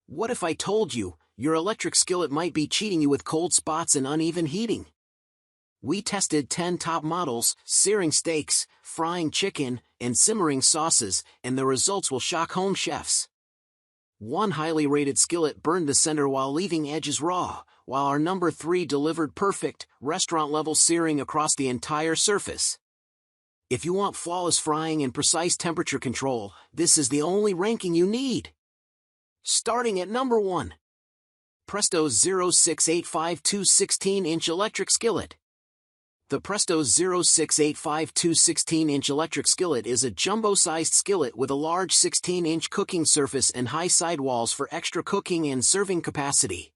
What if I told you, your electric skillet might be cheating you with cold spots and uneven heating? We tested 10 top models, searing steaks, frying chicken, and simmering sauces, and the results will shock home chefs. One highly rated skillet burned the center while leaving edges raw, while our number 3 delivered perfect, restaurant-level searing across the entire surface. If you want flawless frying and precise temperature control, this is the only ranking you need. Starting at number 1. Presto 06852 16-inch electric skillet. The Presto 06852 16-inch electric skillet is a jumbo-sized skillet with a large 16-inch cooking surface and high sidewalls for extra cooking and serving capacity.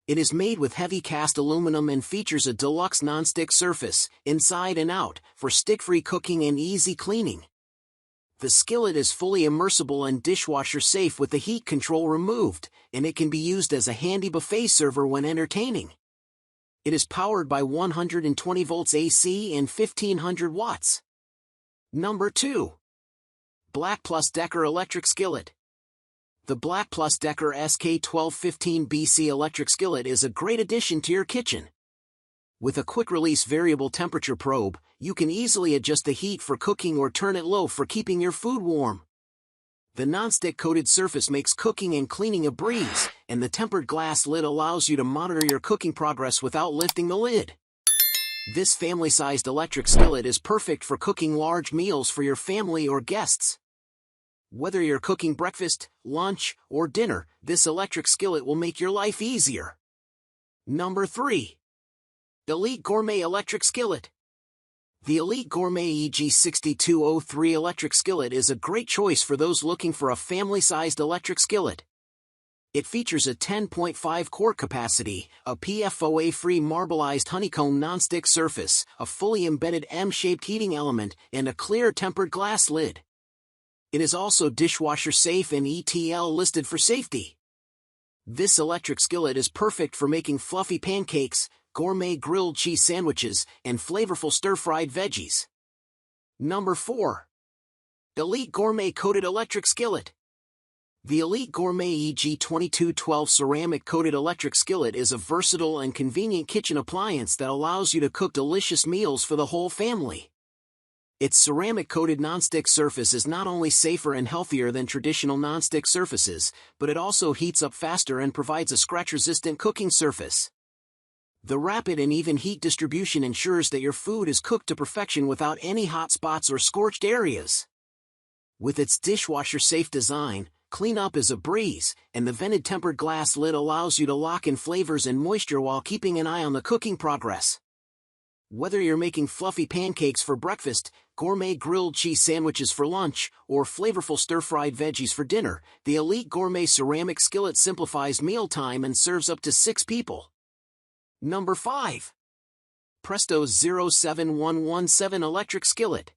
It is made with heavy cast aluminum and features a deluxe non-stick surface, inside and out, for stick-free cooking and easy cleaning. The skillet is fully immersible and dishwasher safe with the heat control removed, and it can be used as a handy buffet server when entertaining. It is powered by 120 volts AC and 1500 watts. Number 2. BLACK+DECKER electric skillet. The BLACK+DECKER SK1215BC electric skillet is a great addition to your kitchen. With a quick-release variable temperature probe, you can easily adjust the heat for cooking or turn it low for keeping your food warm. The non-stick coated surface makes cooking and cleaning a breeze, and the tempered glass lid allows you to monitor your cooking progress without lifting the lid. This family-sized electric skillet is perfect for cooking large meals for your family or guests. Whether you're cooking breakfast, lunch, or dinner, this electric skillet will make your life easier. Number 3. Elite Gourmet electric skillet. The Elite Gourmet EG6203 electric skillet is a great choice for those looking for a family-sized electric skillet. It features a 10.5 quart capacity, a PFOA-free marbleized honeycomb non-stick surface, a fully embedded M-shaped heating element, and a clear tempered glass lid. It is also dishwasher safe and ETL listed for safety. This electric skillet is perfect for making fluffy pancakes, gourmet grilled cheese sandwiches, and flavorful stir-fried veggies. Number 4. Elite Gourmet coated electric skillet. The Elite Gourmet EG2212 ceramic coated electric skillet is a versatile and convenient kitchen appliance that allows you to cook delicious meals for the whole family. Its ceramic-coated nonstick surface is not only safer and healthier than traditional nonstick surfaces, but it also heats up faster and provides a scratch-resistant cooking surface. The rapid and even heat distribution ensures that your food is cooked to perfection without any hot spots or scorched areas. With its dishwasher-safe design, cleanup is a breeze, and the vented tempered glass lid allows you to lock in flavors and moisture while keeping an eye on the cooking progress. Whether you're making fluffy pancakes for breakfast, gourmet grilled cheese sandwiches for lunch, or flavorful stir-fried veggies for dinner, the Elite Gourmet ceramic skillet simplifies mealtime and serves up to 6 people. Number 5. Presto 07117 electric skillet.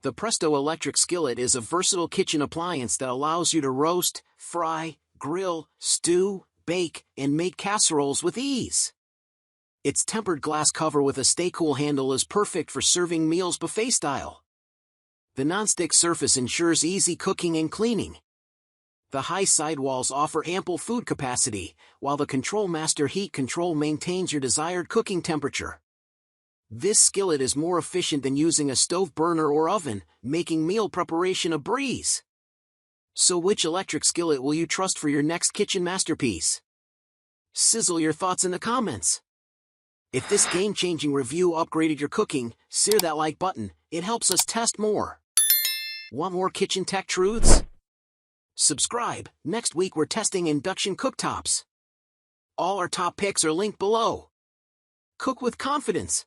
The Presto electric skillet is a versatile kitchen appliance that allows you to roast, fry, grill, stew, bake, and make casseroles with ease. Its tempered glass cover with a stay-cool handle is perfect for serving meals buffet style. The nonstick surface ensures easy cooking and cleaning. The high sidewalls offer ample food capacity, while the Control Master heat control maintains your desired cooking temperature. This skillet is more efficient than using a stove burner or oven, making meal preparation a breeze. So which electric skillet will you trust for your next kitchen masterpiece? Sizzle your thoughts in the comments. If this game-changing review upgraded your cooking, sear that like button, it helps us test more. Want more kitchen tech truths? Subscribe. Next week we're testing induction cooktops. All our top picks are linked below. Cook with confidence.